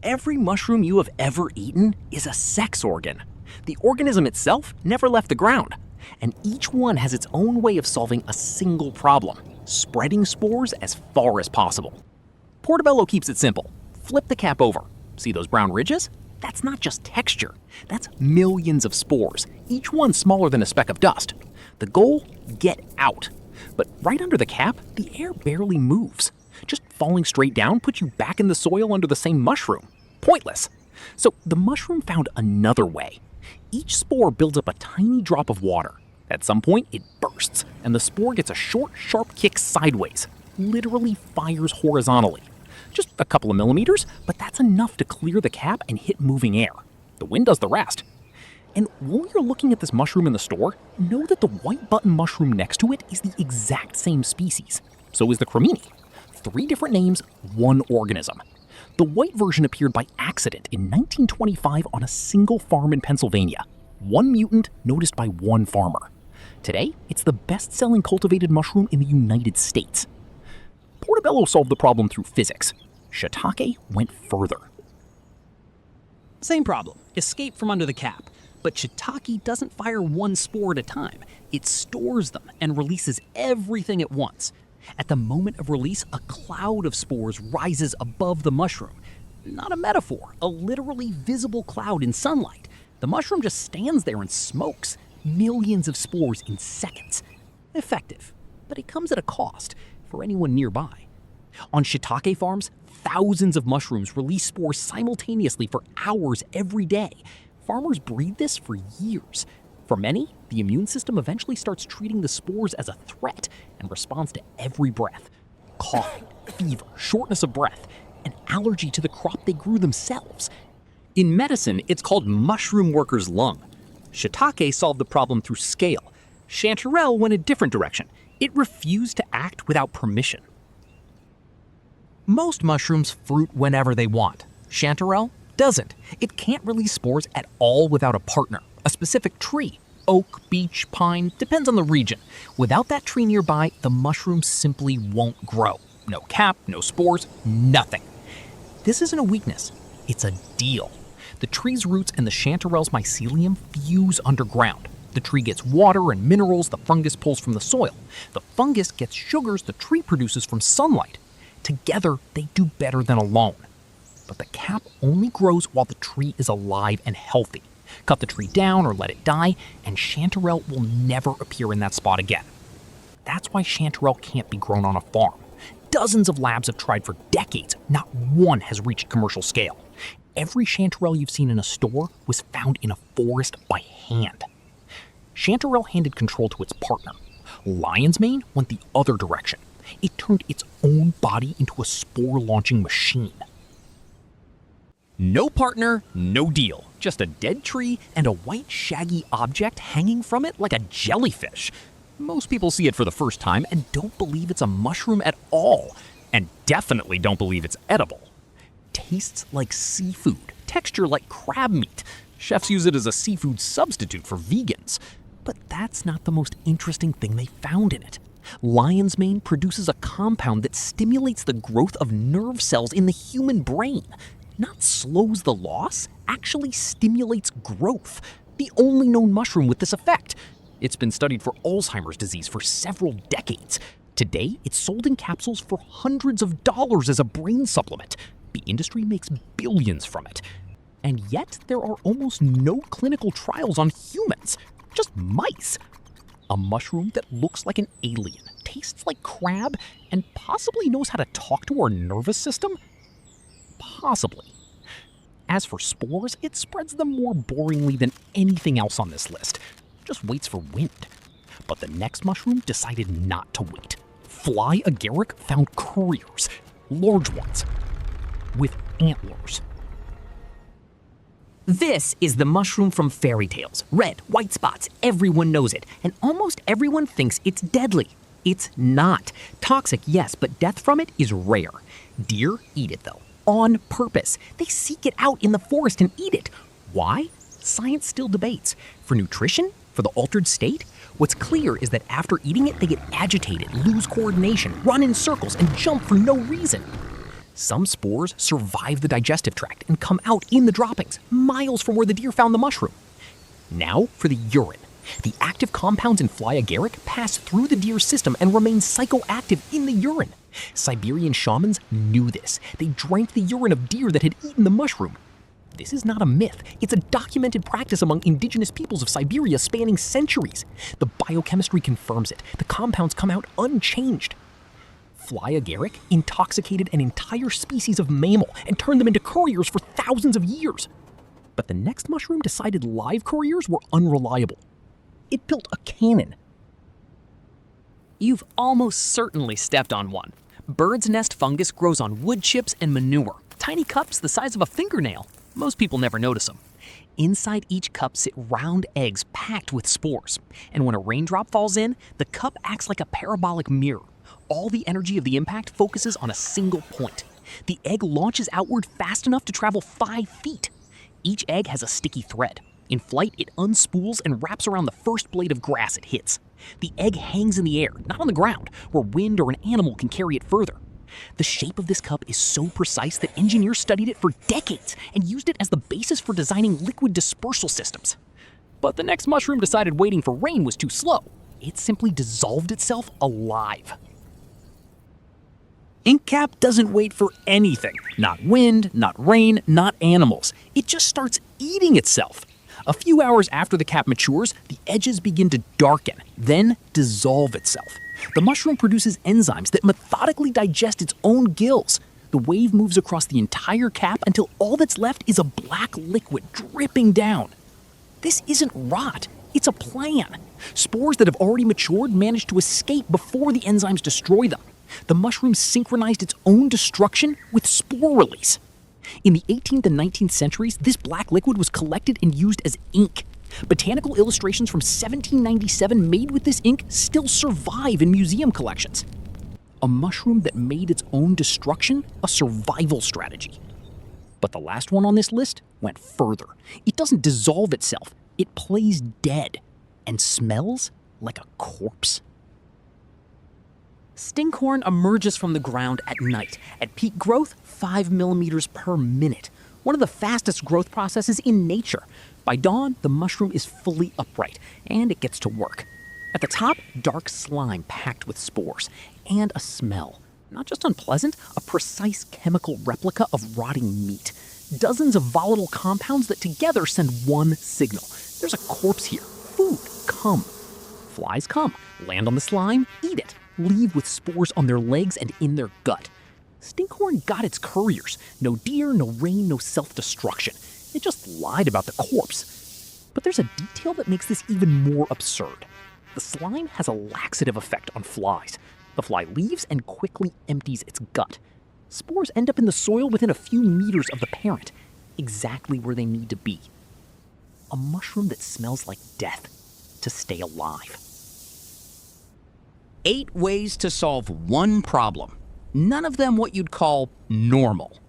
Every mushroom you have ever eaten is a sex organ. The organism itself never left the ground, and each one has its own way of solving a single problem, spreading spores as far as possible. Portobello keeps it simple. Flip the cap over. See those brown ridges? That's not just texture. That's millions of spores, each one smaller than a speck of dust. The goal? Get out. But right under the cap, the air barely moves. Just falling straight down puts you back in the soil under the same mushroom. Pointless. So the mushroom found another way. Each spore builds up a tiny drop of water. At some point, it bursts, and the spore gets a short, sharp kick sideways. Literally fires horizontally. Just a couple of millimeters, but that's enough to clear the cap and hit moving air. The wind does the rest. And while you're looking at this mushroom in the store, know that the white button mushroom next to it is the exact same species. So is the cremini. 3 different names, 1 organism. The white version appeared by accident in 1925 on a single farm in Pennsylvania. 1 mutant noticed by 1 farmer. Today, it's the best-selling cultivated mushroom in the United States. Portobello solved the problem through physics. Shiitake went further. Same problem, escape from under the cap. But Shiitake doesn't fire 1 spore at a time. It stores them and releases everything at once. At the moment of release, a cloud of spores rises above the mushroom. Not a metaphor, a literally visible cloud in sunlight. The mushroom just stands there and smokes. Millions of spores in seconds. Effective, but it comes at a cost for anyone nearby. On shiitake farms, thousands of mushrooms release spores simultaneously for hours every day. Farmers breed this for years. For many, the immune system eventually starts treating the spores as a threat and responds to every breath. Coughing, fever, shortness of breath, an allergy to the crop they grew themselves. In medicine, it's called mushroom worker's lung. Shiitake solved the problem through scale. Chanterelle went a different direction. It refused to act without permission. Most mushrooms fruit whenever they want. Chanterelle doesn't. It can't release spores at all without a partner, a specific tree. Oak, beech, pine, depends on the region. Without that tree nearby, the mushroom simply won't grow. No cap, no spores, nothing. This isn't a weakness, it's a deal. The tree's roots and the chanterelle's mycelium fuse underground. The tree gets water and minerals the fungus pulls from the soil. The fungus gets sugars the tree produces from sunlight. Together, they do better than alone. But the cap only grows while the tree is alive and healthy. Cut the tree down or let it die, and chanterelle will never appear in that spot again. That's why chanterelle can't be grown on a farm. Dozens of labs have tried for decades. Not one has reached commercial scale. Every chanterelle you've seen in a store was found in a forest by hand. Chanterelle handed control to its partner. Lion's mane went the other direction. It turned its own body into a spore-launching machine. No partner, no deal. Just a dead tree and a white shaggy object hanging from it like a jellyfish. Most people see it for the first time and don't believe it's a mushroom at all, and definitely don't believe it's edible. Tastes like seafood, texture like crab meat. Chefs use it as a seafood substitute for vegans. But that's not the most interesting thing they found in it. Lion's mane produces a compound that stimulates the growth of nerve cells in the human brain. Not slows the loss, actually stimulates growth. The only known mushroom with this effect. It's been studied for Alzheimer's disease for several decades. Today, it's sold in capsules for hundreds of dollars as a brain supplement. The industry makes billions from it. And yet, there are almost no clinical trials on humans, just mice. A mushroom that looks like an alien, tastes like crab, and possibly knows how to talk to our nervous system? Possibly. As for spores, it spreads them more boringly than anything else on this list. Just waits for wind. But the next mushroom decided not to wait. Fly Agaric found couriers, large ones, with antlers. This is the mushroom from fairy tales. Red, white spots, everyone knows it, and almost everyone thinks it's deadly. It's not. Toxic, yes, but death from it is rare. Deer eat it though, on purpose. They seek it out in the forest and eat it. Why? Science still debates. For nutrition? For the altered state? What's clear is that after eating it, they get agitated, lose coordination, run in circles, and jump for no reason. Some spores survive the digestive tract and come out in the droppings, miles from where the deer found the mushroom. Now for the urine. The active compounds in fly agaric pass through the deer's system and remain psychoactive in the urine. Siberian shamans knew this. They drank the urine of deer that had eaten the mushroom. This is not a myth. It's a documented practice among indigenous peoples of Siberia spanning centuries. The biochemistry confirms it. The compounds come out unchanged. Fly agaric intoxicated an entire species of mammal and turned them into couriers for thousands of years. But the next mushroom decided live couriers were unreliable. It built a cannon. You've almost certainly stepped on one. Bird's nest fungus grows on wood chips and manure, tiny cups the size of a fingernail. Most people never notice them. Inside each cup sit round eggs packed with spores. And when a raindrop falls in, the cup acts like a parabolic mirror. All the energy of the impact focuses on a single point. The egg launches outward fast enough to travel 5 feet. Each egg has a sticky thread. In flight, it unspools and wraps around the first blade of grass it hits. The egg hangs in the air, not on the ground, where wind or an animal can carry it further. The shape of this cup is so precise that engineers studied it for decades and used it as the basis for designing liquid dispersal systems. But the next mushroom decided waiting for rain was too slow. It simply dissolved itself alive. Inkcap doesn't wait for anything. Not wind, not rain, not animals. It just starts eating itself. A few hours after the cap matures, the edges begin to darken, then dissolve itself. The mushroom produces enzymes that methodically digest its own gills. The wave moves across the entire cap until all that's left is a black liquid dripping down. This isn't rot, it's a plan. Spores that have already matured manage to escape before the enzymes destroy them. The mushroom synchronized its own destruction with spore release. In the 18th and 19th centuries, this black liquid was collected and used as ink. Botanical illustrations from 1797 made with this ink still survive in museum collections. A mushroom that made its own destruction a survival strategy. But the last one on this list went further. It doesn't dissolve itself, it plays dead and smells like a corpse. Stinkhorn emerges from the ground at night, at peak growth 5 millimeters per minute, one of the fastest growth processes in nature. By dawn, the mushroom is fully upright, and it gets to work. At the top, dark slime packed with spores, and a smell. Not just unpleasant, a precise chemical replica of rotting meat. Dozens of volatile compounds that together send one signal. There's a corpse here. Food, come. Flies come, land on the slime, eat it, leave with spores on their legs and in their gut. Stinkhorn got its couriers. No deer, no rain, no self-destruction. It just lied about the corpse. But there's a detail that makes this even more absurd. The slime has a laxative effect on flies. The fly leaves and quickly empties its gut. Spores end up in the soil within a few meters of the parent, exactly where they need to be. A mushroom that smells like death to stay alive. 8 ways to solve one problem. None of them what you'd call normal.